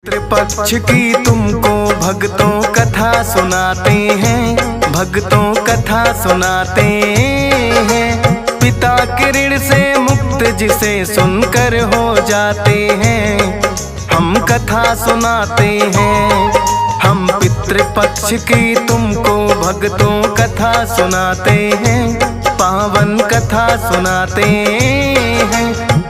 पितृपक्ष की तुमको भक्तों कथा सुनाते हैं, भक्तों कथा सुनाते हैं। पिता के ऋण से मुक्त जिसे सुनकर हो जाते हैं, हम कथा सुनाते हैं। हम पितृपक्ष की तुमको भक्तों कथा सुनाते हैं, पावन कथा सुनाते हैं।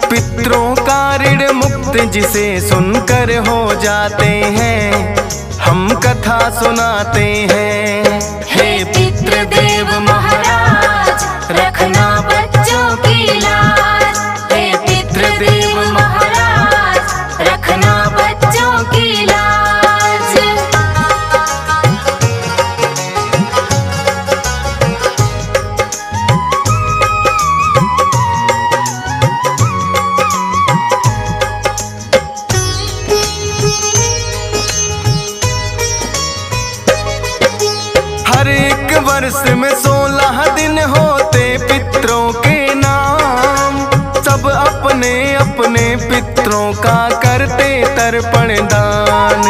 पितरों का ऋण मुक्त जिसे सुनकर हो जाते हैं, हम कथा सुनाते हैं। हे पितृदेव महाराज, रखना बच्चों की लाज। हे पितृदेव महाराज, रखना बच्चों की लाज। हर एक वर्ष में 16 दिन होते पितरों के नाम। सब अपने अपने पितरों का करते तर्पण दान।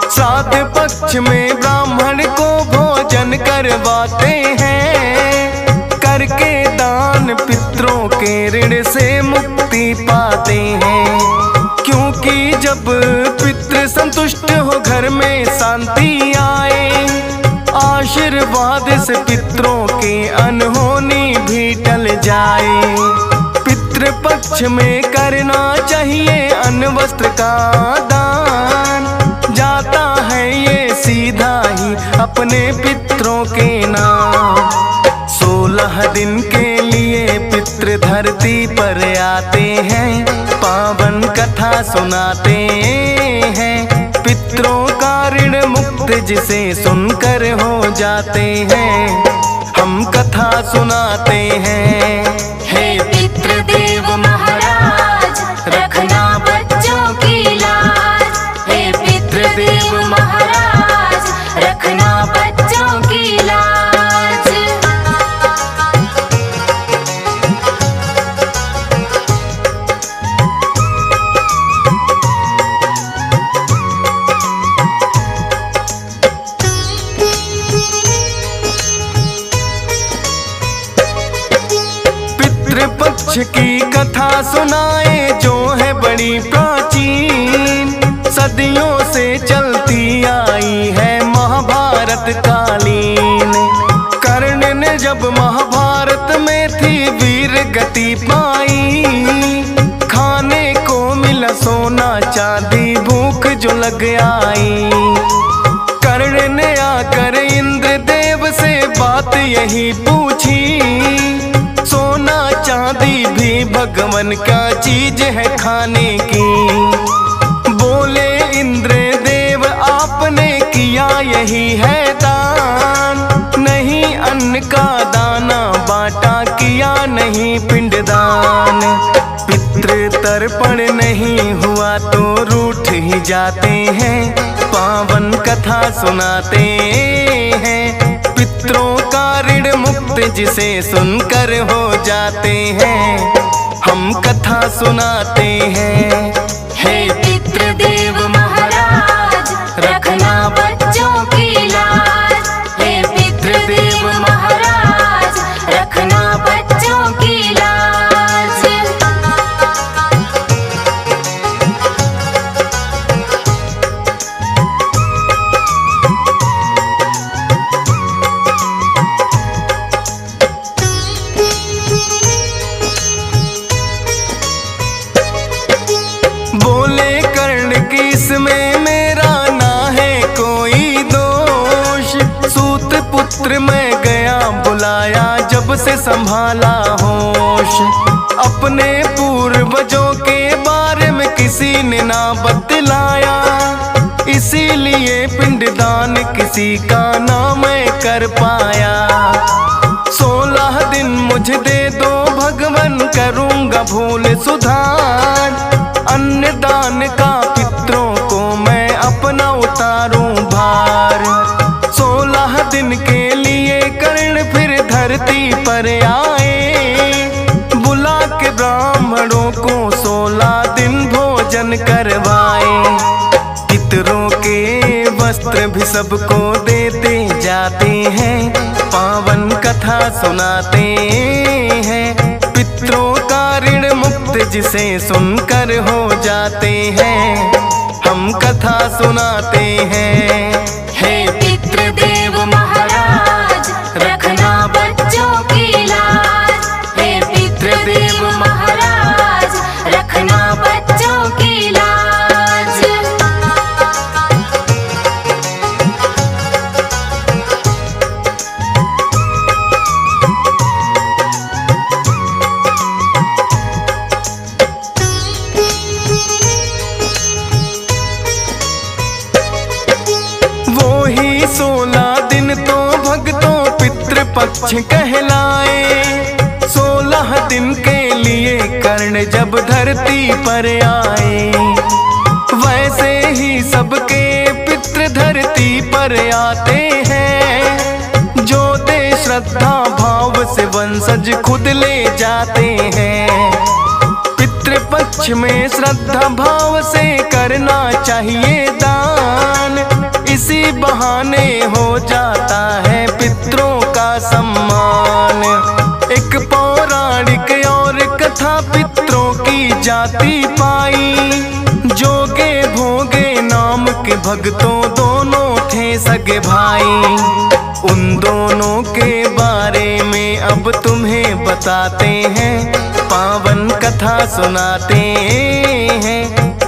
श्राद्ध पक्ष में ब्राह्मण को भोजन करवाते हैं, करके दान पितरों के ऋण से मुक्ति पाते हैं। क्योंकि जब पितृ संतुष्ट हो घर में शांति आए, आशीर्वाद से पितरों की अनहोनी भी टल जाए। पितृपक्ष में करना चाहिए अन्न वस्त्र का दान, जाता है ये सीधा ही अपने पितरों के नाम। 16 दिन के लिए पितृ धरती पर आते हैं, पावन कथा सुनाते हैं। पितरों का ऋण मुक्त जिसे सुनकर हो जाते हैं, हम कथा सुनाते हैं। हे पितृदेव महाराज, रखना बच्चों की लाज। हे पितृदेव महाराज, रखना बच्चों की लाज। पितृपक्ष की कथा सुनाए जो है बड़ी प्राचीन, सदियों से चलती आई है महाभारत कालीन। कर्ण ने जब महाभारत में थी वीर गति पाई, खाने को मिला सोना चांदी भूख जो लग आई। कर्ण ने आकर इंद्रदेव से बात यही पूछी, सोना चांदी भी भगवान का चीज है खाने की। बोले इंद्रदेव आपने किया यही है दान, नहीं अन्न का दाना बांटा, किया नहीं पिंडदान। पितृ तर्पण नहीं हुआ तो रूठ ही जाते हैं, पावन कथा सुनाते हैं। पितरों का ऋण मुक्त जिसे सुनकर हो जाते हैं, हम कथा सुनाते हैं। हे पितृदेव महाराज, रखना बच्चों की लाज। हे पितृदेव महाराज, रखना बच्चों की लाज। बोले कर्ण की इसमें मेरा ना है कोई दोष, सूत पुत्र मैं गया बुलाया जब से संभाला होश। अपने पूर्वजों के बारे में किसी ने ना बतलाया, इसीलिए पिंडदान किसी का ना मैं कर पाया। 16 दिन मुझे दे दो भगवान, करूँगा भूल सुधार। अन्नदान का पितरों को मैं अपना उतारूं भार। 16 दिन के लिए कर्ण फिर धरती पर आए, बुला के ब्राह्मणों को 16 दिन भोजन करवाए। पितरों के वस्त्र भी सबको देते जाते हैं, पावन कथा सुनाते हैं। पितरों का ऋण मुक्त जिसे सुनकर हो जाते हैं, हम कथा सुनाते हैं। हे पितृदेव महाराज, रखना बच्चों की लाज। हे पितृदेव महाराज, रखना बच्चों की लाज। वो ही 16 दिन तो भक्तों पितृपक्ष कहलाए। 16 दिन के लिए कर्ण जब धरती पर आए, वैसे ही सबके पितृ धरती पर आते हैं। जो दे श्रद्धा भाव से वंशज खुद ले जाते हैं। पितृपक्ष में श्रद्धा भाव से करना चाहिए दान, इसी बहाने हो जाता है पितरों का सम्मान। एक पौराणिक और कथा पितरों की जाति पाई। जोगे भोगे नाम के भक्तों दोनों थे सगे भाई। उन दोनों के बारे में अब तुम्हें बताते हैं, पावन कथा सुनाते हैं।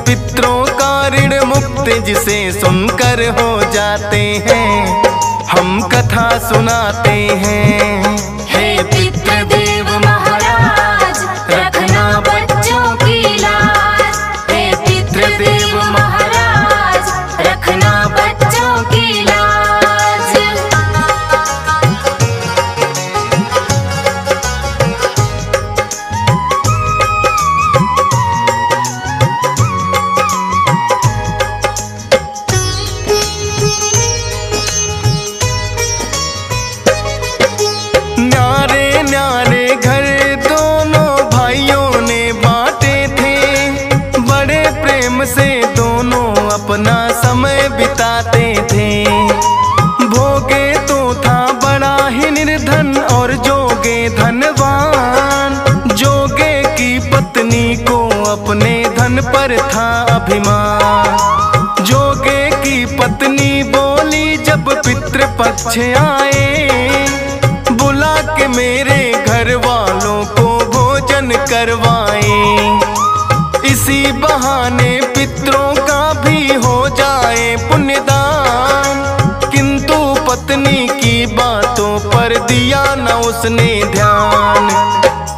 पितरों का ऋण मुक्त जिसे सुनकर हो जाते हैं, हम कथा सुनाते हैं। हे पितृदेव महाराज, रखना बच्चों की लाज। हे पितृदेव महाराज, रखना बच्चों की लाज। न्यारे न्यारे घर दोनों भाइयों ने बांटे थे। बड़े प्रेम से दोनों अपना समय बिताते थे। भोगे तो था बड़ा ही निर्धन और जोगे धनवान। जोगे की पत्नी को अपने धन पर था अभिमान। जोगे की पत्नी बोली जब पितृपक्ष आए, बुला के मेरे घर वालों को भोजन करवाए। इसी बहाने पितरों का भी हो जाए पुण्यदान। किंतु पत्नी की बातों पर दिया न उसने ध्यान।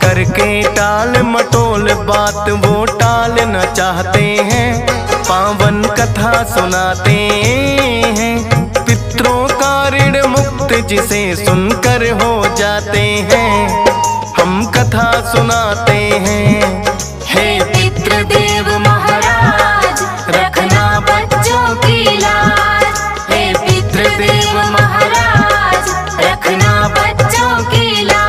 करके टाल मटोल बात वो टाल न चाहते हैं, पावन कथा सुनाते हैं। पितरों का ऋण मुक्त जिसे सुनकर हो जाते हैं, हम कथा सुनाते हैं। हे पितृदेव महाराज, रखना बच्चों की लाज। हे पितृदेव महाराज, रखना बच्चों की लाज।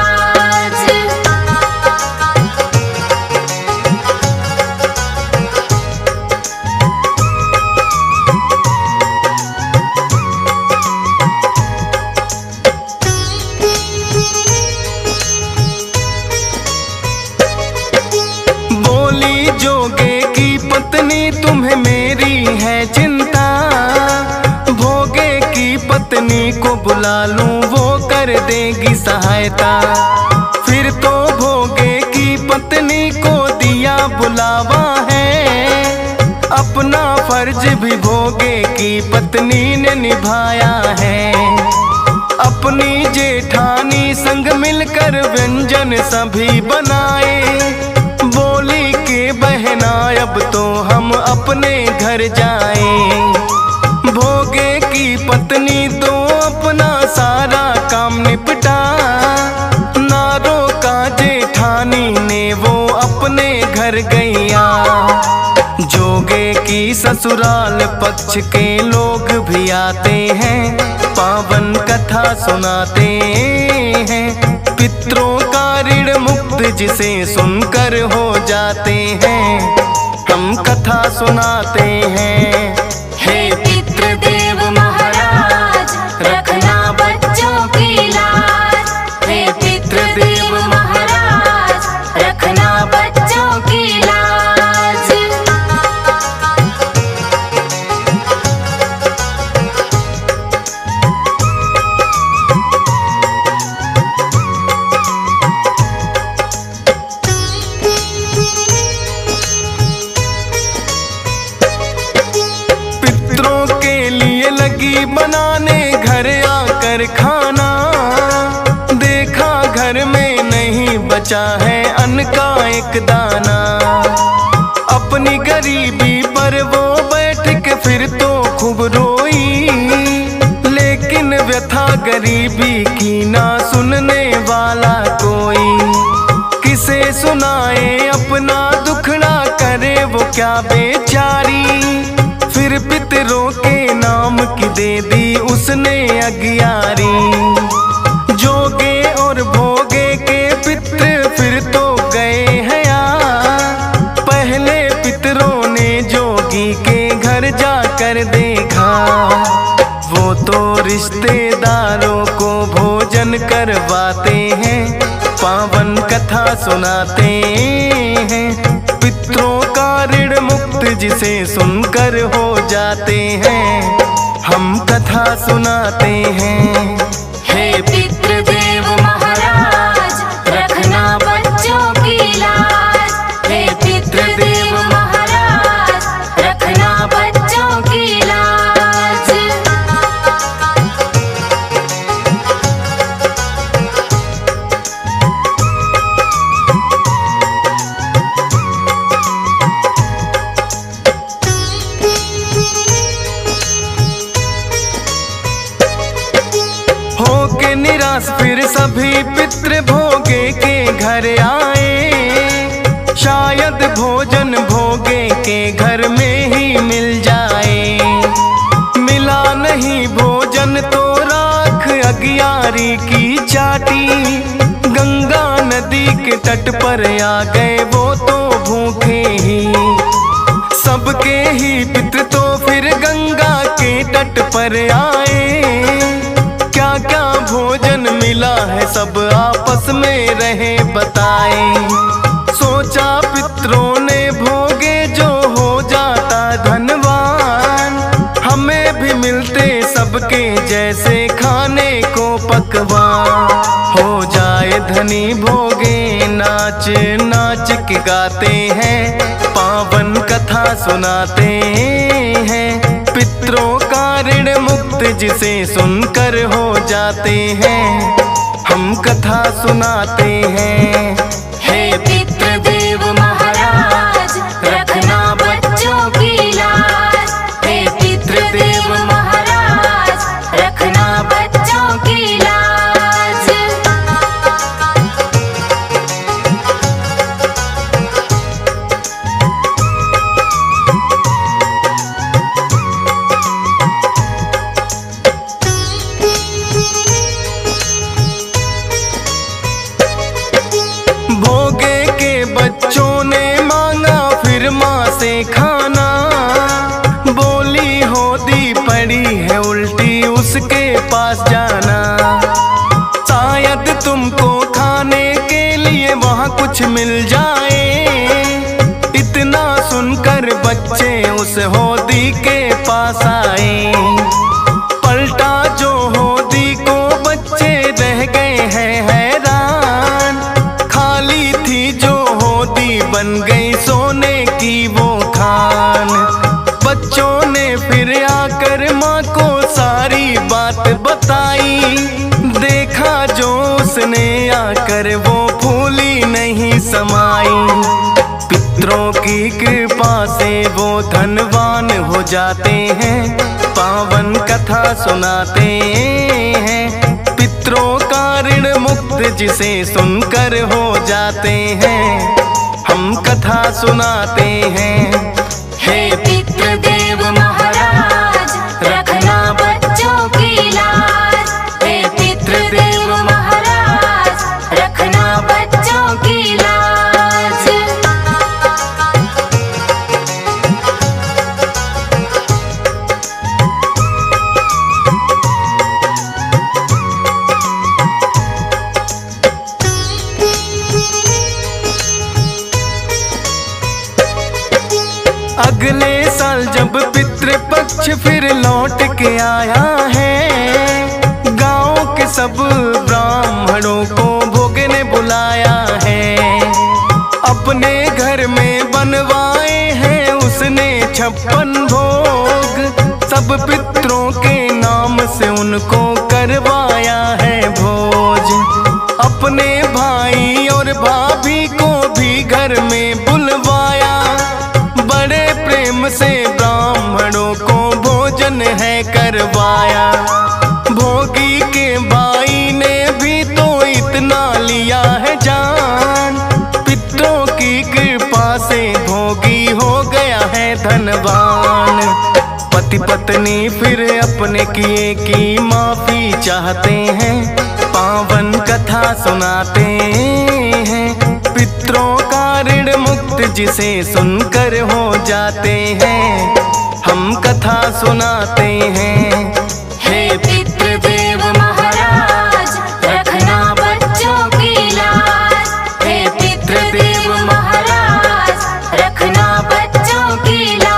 जोगे की पत्नी तुम्हें मेरी है चिंता। भोगे की पत्नी को बुला लूं वो कर देगी सहायता। फिर तो भोगे की पत्नी को दिया बुलावा है। अपना फर्ज भी भोगे की पत्नी ने निभाया है। अपनी जेठानी संग मिलकर व्यंजन सभी बनाए। बोली के बहना अब तो हम अपने घर जाएं। भोगे की पत्नी तो अपना सारा काम निपटा। नारों का जेठानी ने वो अपने घर गईया। जोगे की ससुराल पक्ष के लोग भी आते हैं, पावन कथा सुनाते हैं। पितरों का ऋण मुक्त जिसे सुनकर हो जाते हैं, हम कथा सुनाते हैं। हे बचा है अन्न का एक दाना। अपनी गरीबी पर वो बैठ के फिर तो खूब रोई, लेकिन व्यथा गरीबी की ना सुनने वाला कोई। किसे सुनाए अपना दुखड़ा, करे वो क्या बेचारी। फिर पितरों के नाम की दे दी उसने अगियारी। जोगे और भोगे के पित्र फिर तो गए हैं यार। पहले पितरों ने जोगी के घर जाकर देखा, वो तो रिश्तेदारों को भोजन करवाते हैं, पावन कथा सुनाते हैं। पितरों का ऋण मुक्त जिसे सुनकर हो जाते हैं, हम कथा सुनाते हैं। हे पितृदेव महाराज, रखना बच्चों की लाज। हे पितृदेव महाराज, रखना बच्चों की लाज। होके निराश फिर सभी पितृ भोगे के घर आए। शायद भोजन भोगे के घर में ही मिल जाए। मिला नहीं भोजन तो राख अगियारी की चाटी। गंगा नदी के तट पर आ गए वो तो भूखे ही। सबके ही पितृ तो फिर गंगा के तट पर आए। क्या क्या भोजन मिला है सब आपस में रहे बताए। सोचा पितरों ने भोगे जो हो जाता धनवान, हमें भी मिलते सबके जैसे खाने को पकवान। हो जाए धनी भोगे नाच नाच के गाते हैं, पावन कथा सुनाते हैं। पितरों का ऋण मुक्त जिसे सुनकर हो जाते हैं, हम कथा सुनाते हैं। हे पितृदेव महाराज, रखना बच्चों की लाज। हे पितृदेव महाराज, रखना बच्चों की लाज। भोगे के बच्चों ने मांगा फिर माँ से खाना। बोली होदी पड़ी है उल्टी उसके पास जाना। शायद तुमको खाने के लिए वहाँ कुछ मिल जाए। इतना सुनकर बच्चे उस होदी के पास आए। पलटा जो होदी को बच्चे रह गए हैं हैरान। खाली थी जो होदी बन गई सोने की वो खान। बच्चों ने फिर आकर माँ को सारी बात बताई। देखा जो उसने आकर वो फूली नहीं समाई। पितरों की कृपा से वो धनवान हो जाते हैं, पावन कथा सुनाते हैं। पितरों का ऋण मुक्त जिसे सुनकर हो जाते हैं, हम कथा सुनाते हैं। हे पितृदेव महाराज, रखना बच्चों की लाज। हे पितृदेव महाराज, रखना बच्चों की लाज। अगले साल जब पितृपक्ष फिर लौट के आया है, गांव के सब ब्राह्मणों को भोगे ने बुलाया है। अपने घर में बनवाए हैं उसने 56 भोग। सब पितरों के नाम से उनको करवाया है भोज। अपने भाई और भाई भोजन है करवाया। भोगी के भाई ने भी तो इतना लिया है जान, पितरों की कृपा से भोगी हो गया है धनवान। पति पत्नी फिर अपने किए की माफी चाहते हैं, पावन कथा सुनाते हैं। पितरों का ऋण मुक्त जिसे सुनकर हो जाते हैं, हम कथा सुनाते हैं। हे पितृदेव महाराज रखना बच्चों की लाज। हे पितृदेव महाराज रखना बच्चों की लाज।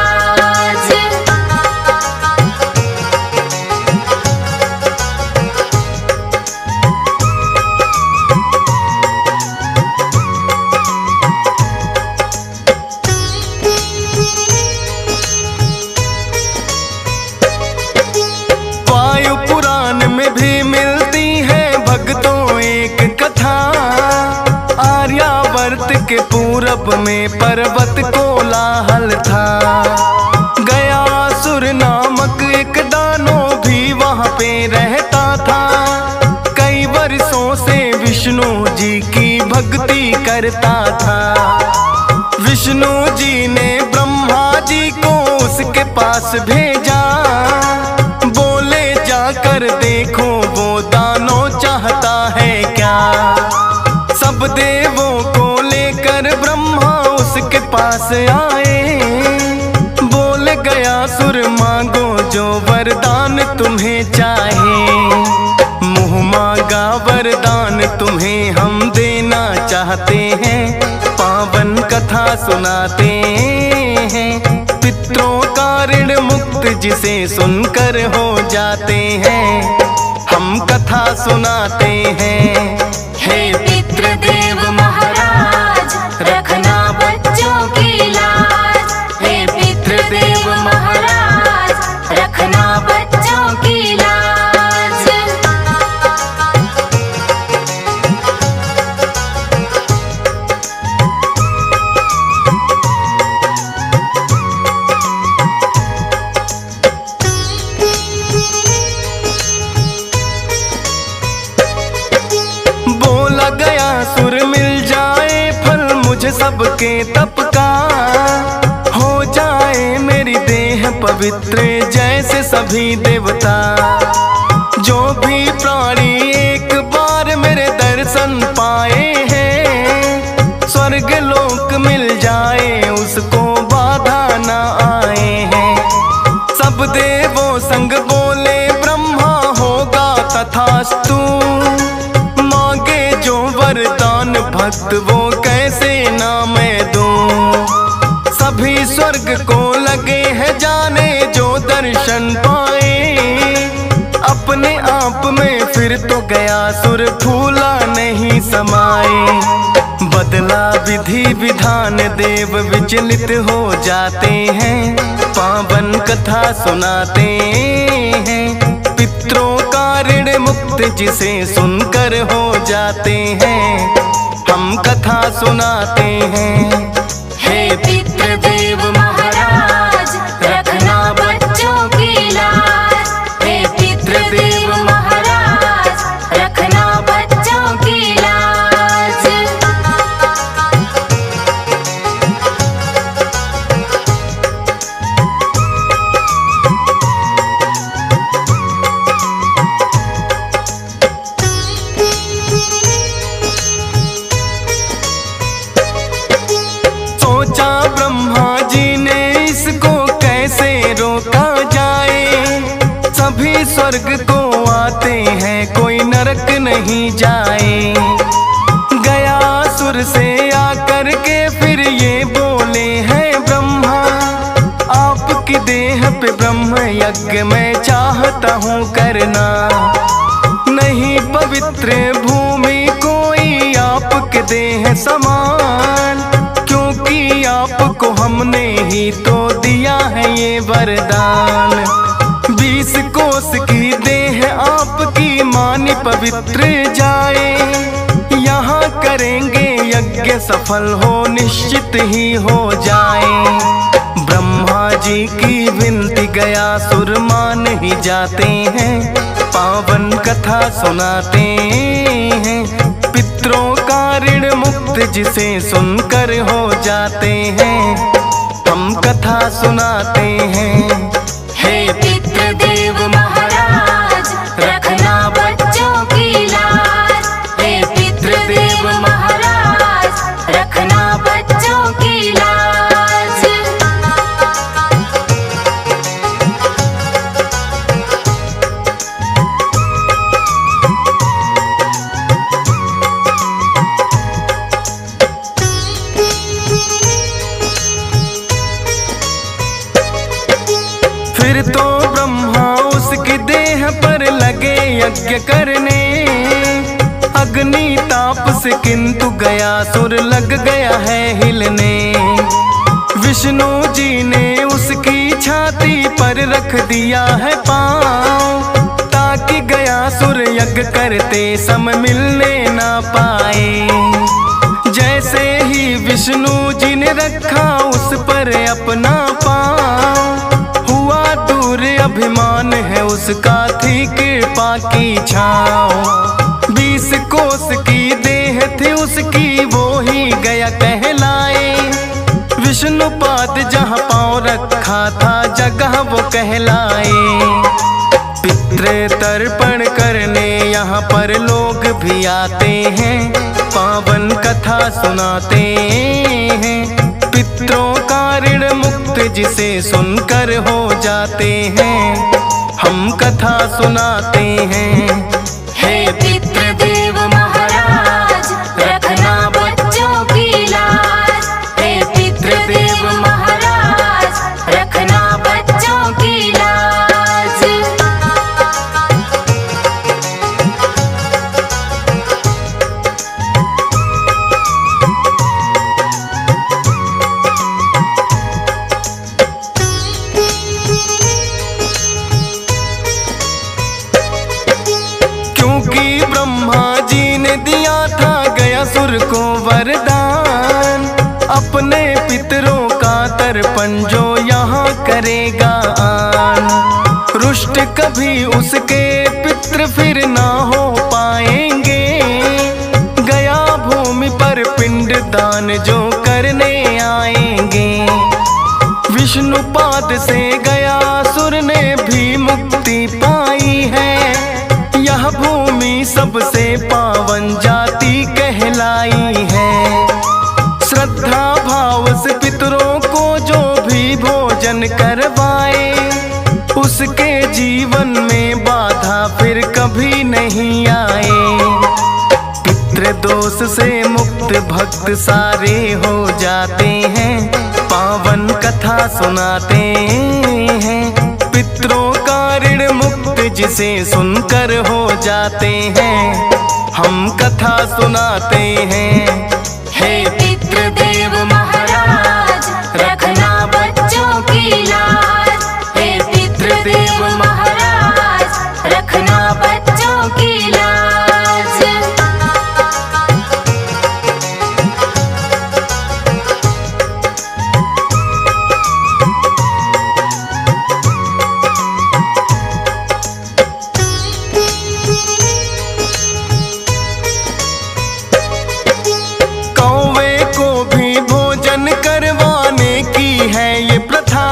के पूरब में पर्वत कोलाहल था, गयासुर नामक एक दानव भी वहाँ पे रहता था। कई वर्षों से विष्णु जी की भक्ति करता था। विष्णु जी ने ब्रह्मा जी को उसके पास भेजा, बोले जाकर देखो वो दानव चाहता है क्या। सब देवों को लेकर ब्रह्मा उसके पास आए, बोल गया सुर मांगो जो वरदान तुम्हें चाहे। मुँह मांगा वरदान तुम्हें हम देना चाहते हैं, पावन कथा सुनाते हैं। पितरों का ऋण मुक्त जिसे सुनकर हो जाते हैं, हम कथा सुनाते हैं। हे पितृदेव महाराज रखना बच्चों की लाज। हे पितृदेव महाराज रखना बच्चों की लाज। बोला गया सुर मिल जाए फल मुझे सबके तप का, हो जाए मेरी देह पवित्र जैसे सभी देवता। जो भी प्राणी एक बार मेरे दर्शन पाए हैं, स्वर्ग लोक मिल जाए उसको बाधा ना आए हैं। सब देवों संग बोले ब्रह्मा होगा तथास्तु, जो वरदान भक्त वो कैसे ना मैं दूं। सभी स्वर्ग को लगे हैं जाने जो दर्शन पाए, अपने आप में फिर तो गया सुर फूला नहीं समाए। बदला विधि विधान देव विचलित हो जाते हैं, पावन कथा सुनाते हैं। पितरों का ऋण मुक्त जिसे सुनकर हो जाते हैं, हम कथा सुनाते हैं। हे पितृदेव महाराज रखना बच्चों की लाज। हे पितृदेव महाराज रखना बच्चों की लाज। सोचा ब्रह्मा जी ने इसको कैसे रोका जाए। सभी स्वर्ग को आते हैं कोई नरक नहीं जाए। गया सुर से आकर के फिर ये बोले हैं ब्रह्मा, आपकी देह पे ब्रह्म यज्ञ मैं चाहता हूँ करना। नहीं पवित्र भूमि कोई आपके देह समान, क्योंकि आपको हमने ही तो दिया है ये वरदान। 20 कोस की देह आपकी मानी पवित्र जाए, यहाँ करेंगे यज्ञ सफल हो निश्चित ही हो जाए। ब्रह्मा जी की विनती गया सुर मान ही जाते हैं, पावन कथा सुनाते हैं। पितरों का ऋण मुक्त जिसे सुनकर हो जाते हैं, हम कथा सुनाते हैं। हे पितृदेव महाराज रखना बच्चों की लाज। हे पितृदेव महाराज रखना बच्चों की लाज। फिर तो ब्रह्मा उसकी देह पर लगे यज्ञ करने, अग्नि ताप से किंतु गया सुर लग गया है हिलने। विष्णु जी ने उसकी छाती पर रख दिया है पाँव, ताकि गया सुर यज्ञ करते सम मिलने ना पाए। जैसे ही विष्णु जी ने रखा उस पर अपना पाँव, हुआ दूर अभिमान है उसका थी कृपा की छाँव। 20 कोस की देह थी उसकी वो ही गया कहलाए, विष्णुपाद जहाँ पाँव रखा था जगह वो कहलाए। पितृ तर्पण करने यहाँ पर लोग भी आते हैं, पावन कथा सुनाते हैं। पितरों का ऋण मुक्त जिसे सुनकर हो जाते हैं, हम कथा सुनाते हैं। हे पितृदेव महाराज रखना बच्चों की लाज। हे पितृदेव महाराज रखना बच्चों की लाज। क्योंकि ब्रह्मा जी ने दिया था गया सुर को वरदान, अपने पितरों का तर्पण जो यहाँ करेगा आन। रुष्ट कभी उसके पितृ फिर ना हो पाएंगे, गया भूमि पर पिंड दान जो करने आएंगे। विष्णुपाद से गया सुर ने भी मुक्ति पाई है, यह भूमि सबसे पावन जाति कहलाई है। श्रद्धा भाव से पितरों को जो भी भोजन करवाए, उसके जीवन में बाधा फिर कभी नहीं आए। पितृ दोष से मुक्त भक्त सारे हो जाते हैं, पावन कथा सुनाते हैं। पितरों का ऋण मुक्त जिसे सुनकर हो जाते हैं, हम कथा सुनाते हैं। हे पितृदेव महाराज रखना बच्चों की लाज। हे पितृदेव महाराज रखना बच्चों की लाज। कौवे को भी भोजन करवाने की है ये प्रथा,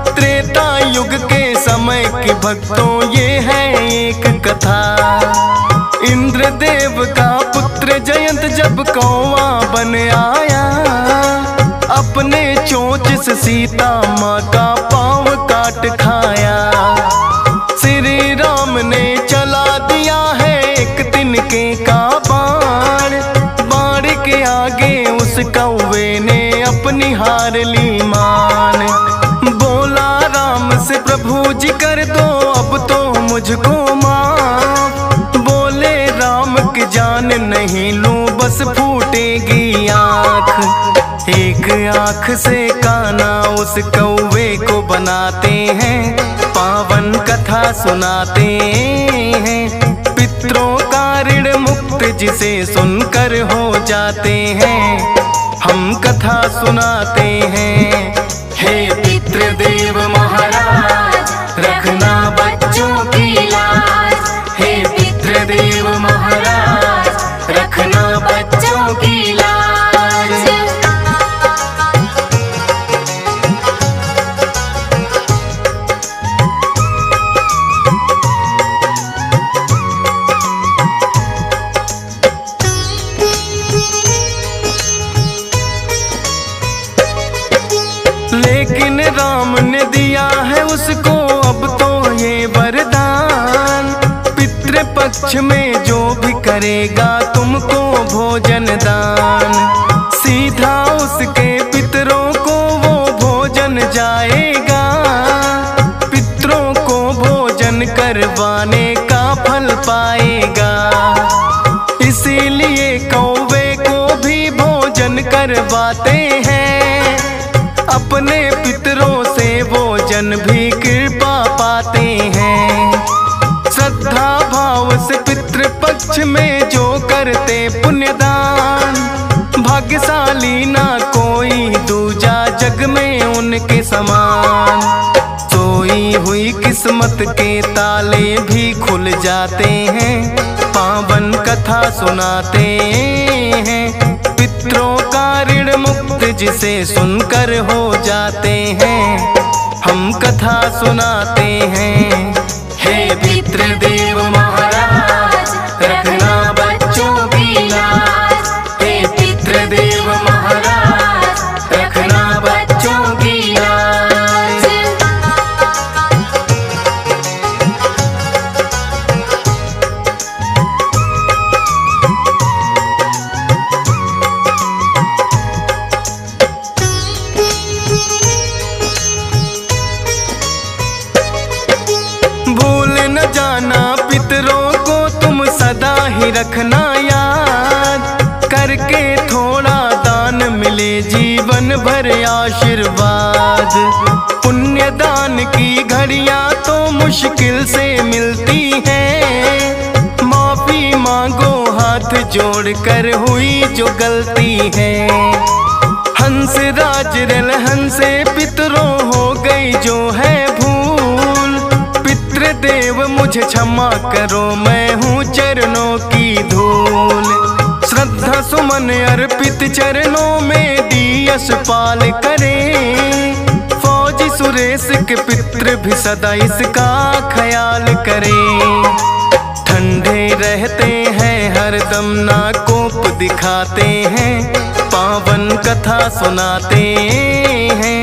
त्रेता युग के समय की भक्तों ये है एक कथा। इंद्रदेव का पुत्र जयंत जब कौवा बन आया, अपने चोंच से सीता माँ का पाँव काट खाया। श्री राम ने चला दिया है एक तिनके का बाण, बाण के आगे उस कौवे ने अपनी हार ली मान। बोला राम से प्रभु जी कर दो अब तो मुझको माफ, बोले राम की जान नहीं लूं बस फूटेगी आँख। एक आँख से काना उस कौवे को बनाते हैं, पावन कथा सुनाते हैं। पितरों का ऋण मुक्त जिसे सुनकर हो जाते हैं, हम कथा सुनाते हैं। हे पितृ पितृदेव महाराज रखना बच्चों की लाज। हे पितृदेव महाराज रखना बच्चों की लाज। लेकिन राम ने दिया है उसको अब तो ये वरदान, पितृपक्ष में जो भी करेगा तुमको भोजन दान। सीधा उसके पितरों को वो भोजन जाएगा, पितरों को भोजन करवाने का फल पाएगा। इसीलिए कौवे को भी भोजन करवाते हैं, अपने पितरों से भोजन भी कृपा पाते हैं। श्रद्धा भाव से पितृपक्ष में जो करते पुण्यदान, भाग्यशाली ना कोई दूजा जग में उनके समान। सोई हुई किस्मत के ताले भी खुल जाते हैं, पावन कथा सुनाते हैं। पितरों का ऋण मुक्त जिसे सुनकर हो जाते हैं, हम कथा सुनाते हैं। हे पितृदेव महाराज रखना बच्चों की लाज। हे पितृदेव महाराज रखना बच्चों की लाज। जाना पितरों को तुम सदा ही रखना याद, करके थोड़ा दान मिले जीवन भर आशीर्वाद। पुण्य दान की घड़ियां तो मुश्किल से मिलती हैं, माफी मांगो हाथ जोड़कर हुई जो गलती है। हंस राज रलहन से पितरों हो गई जो है भूल, पितृदेव मुझे क्षमा करो मैं हूँ चरणों की धूल। श्रद्धा सुमन अर्पित चरणों में दी यशपाल करे, फौजी सुरेश के पितृ भी सदा इसका ख्याल करे। ठंडे रहते हैं हरदम ना कोप दिखाते हैं, पावन कथा सुनाते हैं।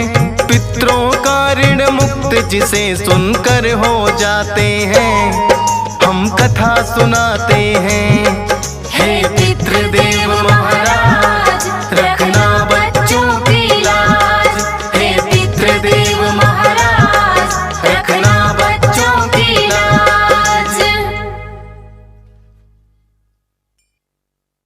पितरों का ऋण मुक्त जिसे सुनकर हो जाते हैं, हम कथा सुनाते हैं। हे पितृदेव महाराज